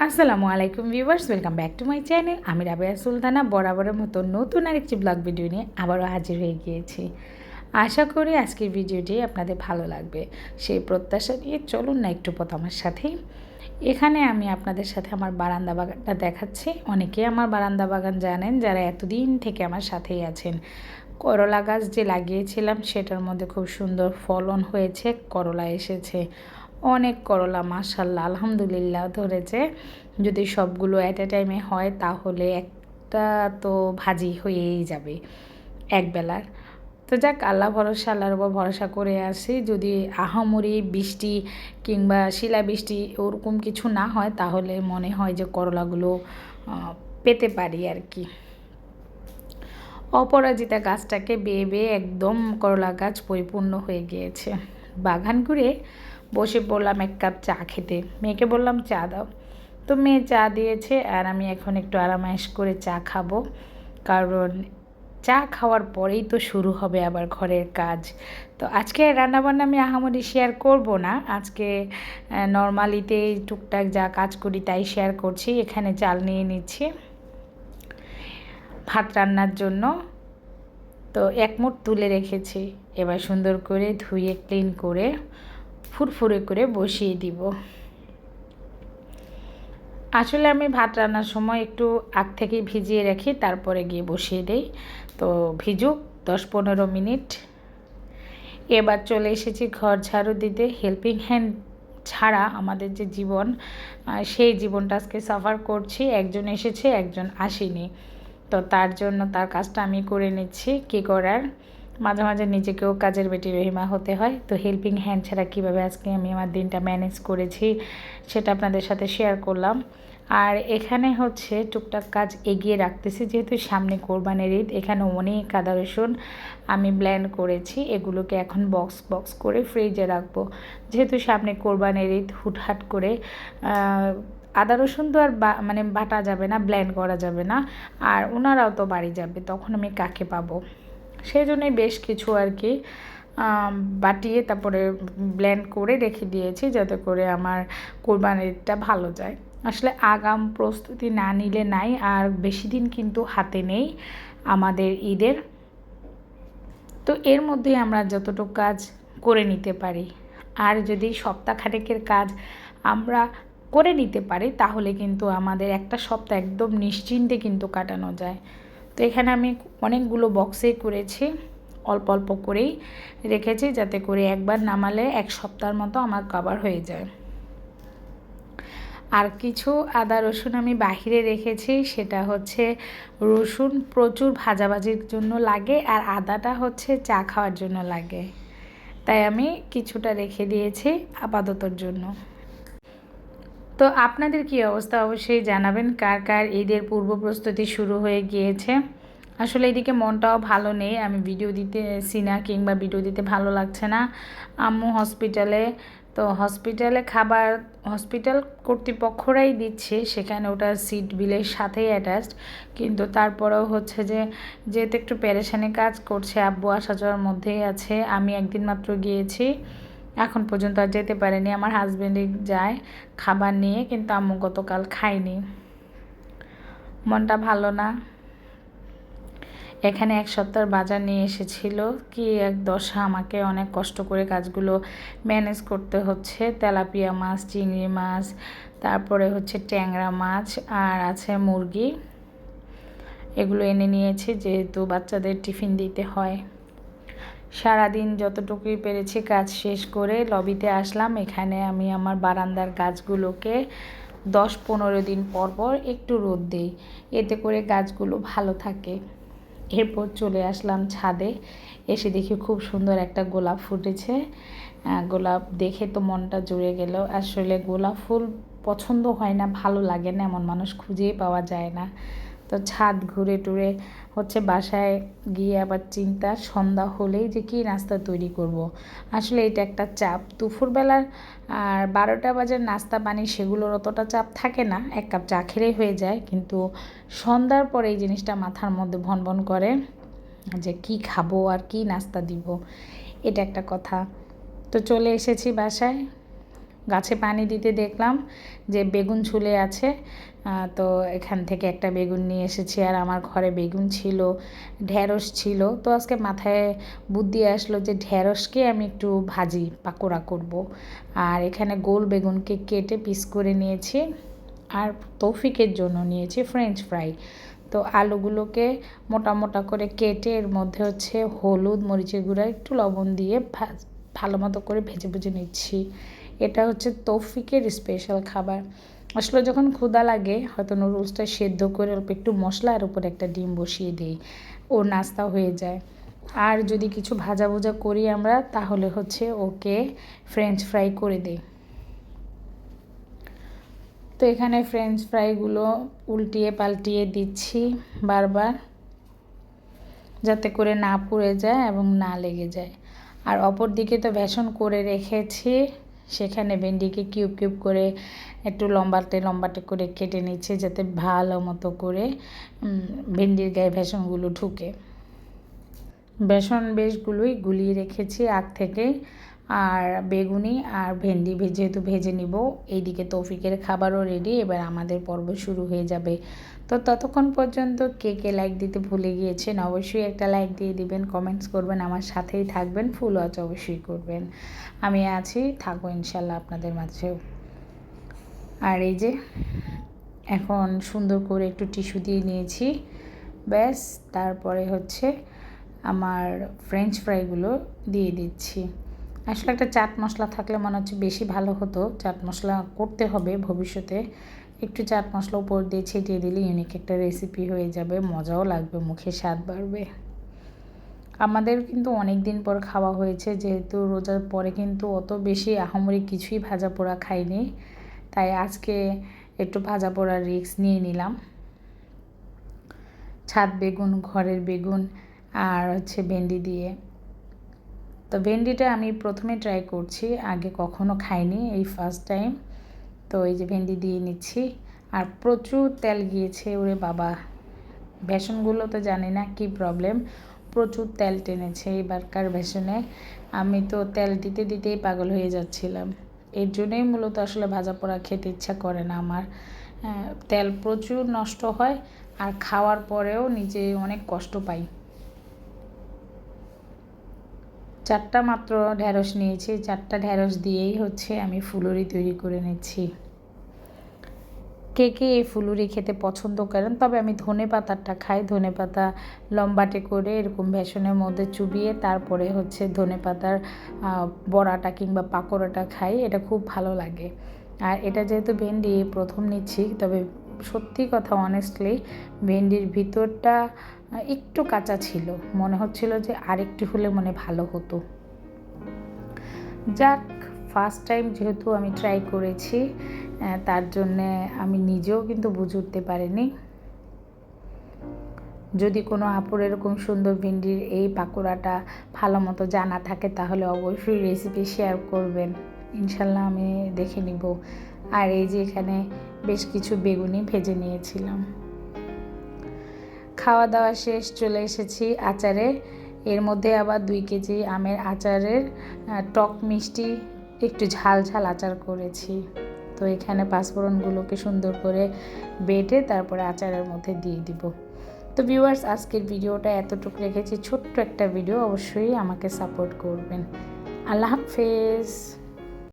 আসসালামু আলাইকুম viewers, welcome back to my channel. আমি রাবেয়া সুলতানা বরাবরের মতো নতুন আরেকটি ব্লগ ভিডিও নিয়ে আবারও হাজির হয়ে গিয়েছি। আশা করি আজকের ভিডিওটি আপনাদের ভালো লাগবে, সেই প্রত্যাশা নিয়ে চলুন না একটু পথ আমার সাথেই। এখানে আমি আপনাদের সাথে আমার বারান্দা বাগানটা দেখাচ্ছি। অনেকেই আমার বারান্দা বাগান জানেন, যারা এতদিন থেকে আমার সাথেই আছেন। করলা গাছ যে লাগিয়েছিলাম সেটার মধ্যে খুব সুন্দর ফলন হয়েছে, করলা এসেছে, অনেক করলা মাশাআল্লাহ আলহামদুলিল্লাহ ধরেছে। যদি সবগুলো অ্যাট এ টাইমে হয় তাহলে একটা তো ভাজি হয়েই যাবে একবেলার। তো যাক, আল্লাহর উপর ভরসা করে আসি। যদি আহামরি বৃষ্টি কিংবা শিলাবৃষ্টি ওরকম কিছু না হয় তাহলে মনে হয় যে করলাগুলো পেতে পারি আর কি। অপরাজিতা গাছটাকে বেয়ে বেয়ে একদম করলা গাছ পরিপূর্ণ হয়ে গিয়েছে। বাগান ঘুরে বসে পড়লাম এক কাপ চা খেতে। মেয়েকে বললাম চা দাও, তো মেয়ে চা দিয়েছে আর আমি এখন একটু আরামায়েশ করে চা খাবো। কারণ চা খাওয়ার পরেই তো শুরু হবে আবার ঘরের কাজ। তো আজকে রান্নাবান্না আমি আহামরি শেয়ার করব না, আজকে নর্মালিতে টুকটাক যা কাজ করি তাই শেয়ার করছি। এখানে চাল নিয়ে নিচ্ছি ভাত রান্নার জন্য। তো এক মুঠ তুলে রেখেছি, এবার সুন্দর করে ধুয়ে ক্লিন করে ফুরফুরে করে বসিয়ে দিব। আসলে আমি ভাত রান্নার সময় একটু আগ থেকেই ভিজিয়ে রাখি, তারপরে গিয়ে বসিয়ে দেই। তো ভিজুক 10-15 মিনিট। এবার চলে এসেছি ঘর ঝাড়ু দিতে। হেল্পিং হ্যান্ড ছাড়া আমাদের যে জীবন, সেই জীবনটা আজকে সাফার করছি। একজন এসেছে, একজন আসেনি, তো তার জন্য তার কাজটা আমি করে নিচ্ছি। কী করার, মাঝে মাঝে নিজেকেও কাজের বেটি রহিমা হতে হয়। তো হেল্পিং হ্যান্ড ছাড়া কীভাবে আজকে আমি আমার দিনটা ম্যানেজ করেছি সেটা আপনাদের সাথে শেয়ার করলাম। আর এখানে হচ্ছে টুকটাক কাজ এগিয়ে রাখতেছি, যেহেতু সামনে কোরবানির ঈদ। এখানে অনেক আদা রসুন আমি ব্লেন্ড করেছি, এগুলোকে এখন বক্স বক্স করে ফ্রিজে রাখবো। যেহেতু সামনে কোরবানির ঈদ, হুটহাট করে আদা রসুন তো আর মানে বাটা যাবে না, ব্লেন্ড করা যাবে না। আর ওনারাও তো বাড়ি যাবে, তখন আমি কাকে পাবো? সেই জন্যই বেশ কিছু আর কি বাটিয়ে তারপরে ব্লেন্ড করে রেখে দিয়েছি, যাতে করে আমার কোরবানিটা ভালো যায়। আসলে আগাম প্রস্তুতি না নিলে নাই। আর বেশি দিন কিন্তু হাতে নেই আমাদের ঈদের। তো এর মধ্যে আমরা যতটুকু কাজ করে নিতে পারি, আর যদি সপ্তাহখানেকের কাজ আমরা করে নিতে পারি তাহলে কিন্তু আমাদের একটা সপ্তাহ একদম নিশ্চিন্তে কিন্তু কাটানো যায়। তো এখানে আমি অনেকগুলো বক্সেই করেছি, অল্প অল্প করেই রেখেছি, যাতে করে একবার নামালে এক সপ্তাহের মতো আমার কভার হয়ে যায়। আর কিছু আদা রসুন আমি বাহিরে রেখেছি, সেটা হচ্ছে রসুন প্রচুর ভাজাভাজির জন্য লাগে, আর আদাটা হচ্ছে চা খাওয়ার জন্য লাগে, তাই আমি কিছুটা রেখে দিয়েছি আপাততর জন্য। তো আপনাদের কী অবস্থা অবশ্যই জানাবেন, কার কার ঈদের পূর্ব প্রস্তুতি শুরু হয়ে গিয়েছে। আসলে এদিকে মনটাও ভালো নেই, আমি ভিডিও দিতেছি না কিংবা ভিডিও দিতে ভালো লাগছে না। আম্মু হসপিটালে, তো হসপিটালে খাবার হসপিটাল কর্তৃপক্ষরাই দিচ্ছে, সেখানে ওটা সিট বিলের সাথেই অ্যাটাচড। কিন্তু তারপরেও হচ্ছে যে যেহেতু একটু পেরেশানি কাজ করছে, আব্বু আসা যাওয়ার মধ্যেই আছে। আমি একদিন মাত্র গিয়েছি, এখন পর্যন্ত আর যেতে পারেনি। আমার হাজব্যান্ডই যায় খাবার নিয়ে, কিন্তু আম্মু গতকাল খায়নি, মনটা ভালো না। এখানে এক সপ্তাহের বাজার নিয়ে এসেছিল, কি এক দশা, আমাকে অনেক কষ্ট করে কাজগুলো ম্যানেজ করতে হচ্ছে। তেলাপিয়া মাছ, চিংড়ি মাছ, তারপরে হচ্ছে ট্যাংরা মাছ, আর আছে মুরগি। এগুলো এনে নিয়েছি যেহেতু বাচ্চাদের টিফিন দিতে হয়। সারাদিন যতটুকুই পেরেছি কাজ শেষ করে লবিতে আসলাম। এখানে আমি আমার বারান্দার গাছগুলোকে 10-15 দিন পর পর একটু রোদ দিই, এতে করে গাছগুলো ভালো থাকে। এরপর চলে আসলাম ছাদে, এসে দেখি খুব সুন্দর একটা গোলাপ ফুটেছে। গোলাপ দেখে তো মনটা জুড়ে গেল। আসলে গোলাপ ফুল পছন্দ হয় না, ভালো লাগে না এমন মানুষ খুঁজেই পাওয়া যায় না। তো ছাদ ঘুরে টুরে হচ্ছে বাসায় গিয়ে আবার চিন্তা, সন্ধ্যা হলেই যে কী নাস্তা তৈরি করব। আসলে এটা একটা চাপ। দুপুরবেলার আর 12টা বাজার নাস্তা পানি সেগুলোর অতটা চাপ থাকে না, এক কাপ চা খেলেই হয়ে যায়। কিন্তু সন্ধ্যার পরে এই জিনিসটা মাথার মধ্যে ভনভন করে যে কি খাবো আর কি নাস্তা দিব, এটা একটা কথা। তো চলে এসেছি বাসায়, গাছে পানি দিতে দেখলাম যে বেগুন ঝুলে আছে, তো এখান থেকে একটা বেগুন নিয়ে এসেছি। আর আমার ঘরে বেগুন ছিল, ঢ্যাঁড়স ছিল, তো আজকে মাথায় বুদ্ধি আসলো যে ঢ্যাঁড়সকে আমি একটু ভাজি পাকোড়া করব। আর এখানে গোল বেগুনকে কেটে পিস করে নিয়েছি, আর তৌফিকের জন্য নিয়েছি ফ্রেঞ্চ ফ্রাই। তো আলুগুলোকে মোটা মোটা করে কেটে এর মধ্যে হচ্ছে হলুদ, মরিচের গুঁড়া, একটু লবণ দিয়ে ভালো মতো করে ভেজে ভেজে নিচ্ছি। এটা হচ্ছে তৌফিকের স্পেশাল খাবার। আসলে যখন ক্ষুধা লাগে হয়তো নুডলসটা সেদ্ধ করে অল্প একটু মশলা আর উপরে একটা ডিম বসিয়ে দিই, ওর নাস্তা হয়ে যায়। আর যদি কিছু ভাজা ভুজা করি আমরা, তাহলে হচ্ছে ওকে ফ্রেঞ্চ ফ্রাই করে দিই। তো এখানে ফ্রেঞ্চ ফ্রাইগুলো উল্টিয়ে পাল্টিয়ে দিচ্ছি বারবার, যাতে করে না পুড়ে যায় এবং না লেগে যায়। আর অপর দিকে তো বেসন করে রেখেছি, সেখানে ভেন্ডিকে কিউব কিউব করে একটু লম্বাটে লম্বাটে করে কেটে নিচ্ছে, যাতে ভালো মতো করে ভেন্ডির গায়ে বেসনগুলো ঢুকে। বেসন বেশগুলোই গুলিয়ে রেখেছি আগ থেকেই। আর বেগুনি আর ভেন্ডি যেহেতু ভেজে নিব, এইদিকে তৌফিকের খাবারও রেডি, এবার আমাদের পর্ব শুরু হয়ে যাবে। তো ততক্ষণ পর্যন্ত কে কে লাইক দিতে ভুলে গিয়েছেন অবশ্যই একটা লাইক দিয়ে দিবেন, কমেন্টস করবেন, আমার সাথেই থাকবেন, ফুল ওয়াচ অবশ্যই করবেন। আমি আছি, থাকবো ইনশাল্লাহ আপনাদের মাঝেও। আর এই যে এখন সুন্দর করে একটু টিস্যু দিয়ে নিয়েছি, ব্যাস। তারপরে হচ্ছে আমার ফ্রেঞ্চ ফ্রাইগুলো দিয়ে দিচ্ছি। আসলে একটা চাট মশলা থাকলে মনে হচ্ছে বেশি ভালো হতো। চাট মশলা করতে হবে ভবিষ্যতে, একটু চাট মশলা উপর দিয়ে ছিটিয়ে দিলে ইউনিক একটা রেসিপি হয়ে যাবে, মজাও লাগবে, মুখে স্বাদ বাড়বে। আমাদের কিন্তু অনেক দিন পর খাওয়া হয়েছে, যেহেতু রোজার পরে কিন্তু অত বেশি আহামরি কিছুই ভাজা পোড়া খাইনি, তাই আজকে একটু ভাজা পোড়ার রিস্ক নিয়ে নিলাম। ছাদ বেগুন, ঘরের বেগুন আর হচ্ছে ভেন্ডি দিয়ে। তো ভেন্ডিটা আমি প্রথমে ট্রাই করছি, আগে কখনো খাইনি, এই ফার্স্ট টাইম। তো এই যে ভেন্ডি দিয়ে নিচ্ছি, আর প্রচুর তেল গিয়েছে, ওরে বাবা। বেসনগুলো তো জানি না কি প্রবলেম, প্রচুর তেল টেনেছে এবারকার বেসনে। আমি তো তেল দিতে দিতেই পাগল হয়ে যাচ্ছিলাম। এর জন্যই মূলত আসলে ভাজা পোড়া খেতে ইচ্ছা করে না আমার। তেল প্রচুর নষ্ট হয়, আর খাওয়ার পরেও নিজে অনেক কষ্ট পাই। 4টা মাত্র ঢ্যাঁড়স নিয়েছি, 4টা ঢ্যাঁড়স দিয়েই হচ্ছে আমি ফুলুরি তৈরি করে নিচ্ছি। কে কে এই ফুলুরি খেতে পছন্দ করেন, তবে আমি ধনেপাতাটা খাই। ধনেপাতা লম্বাটে করে এরকম বেসনের মধ্যে চুবিয়ে তারপরে হচ্ছে ধনেপাতার বড়াটা কিংবা পাকোড়াটা খাই, এটা খুব ভালো লাগে। আর এটা যেহেতু ভেন্ডি প্রথম নিচ্ছি, তবে সত্যি কথা অনেস্টলি ভেন্ডির ভিতরটা একটু কাঁচা ছিল, মনে হচ্ছিল যে আরেকটু হলে মনে ভালো হতো। যাক, ফার্স্ট টাইম যেহেতু আমি ট্রাই করেছি, তার জন্যে আমি নিজেও কিন্তু বুঝে উঠতে পারিনি। যদি কোনো আপুর এরকম সুন্দর ভেন্ডির এই পাকোড়াটা ভালো মতো জানা থাকে, তাহলে অবশ্যই রেসিপি শেয়ার করবেন, ইনশাল্লাহ আমি দেখে নিব। আর এই যে এখানে বেশ কিছু বেগুনি ভেজে নিয়েছিলাম। খাওয়া দাওয়া শেষ, চলে এসেছি আচারে। এর মধ্যে আবার 2 কেজি আমের আচারের টক মিষ্টি একটু ঝাল ঝাল আচার করেছি। তো এখানে পাঁচফোড়নগুলোকে সুন্দর করে বেটে তারপরে আচারের মধ্যে দিয়ে দিব। তো ভিউয়ার্স, আজকের ভিডিওটা এতটুকু রেখেছি, ছোট্ট একটা ভিডিও, অবশ্যই আমাকে সাপোর্ট করবেন। আল্লাহ হাফেজ।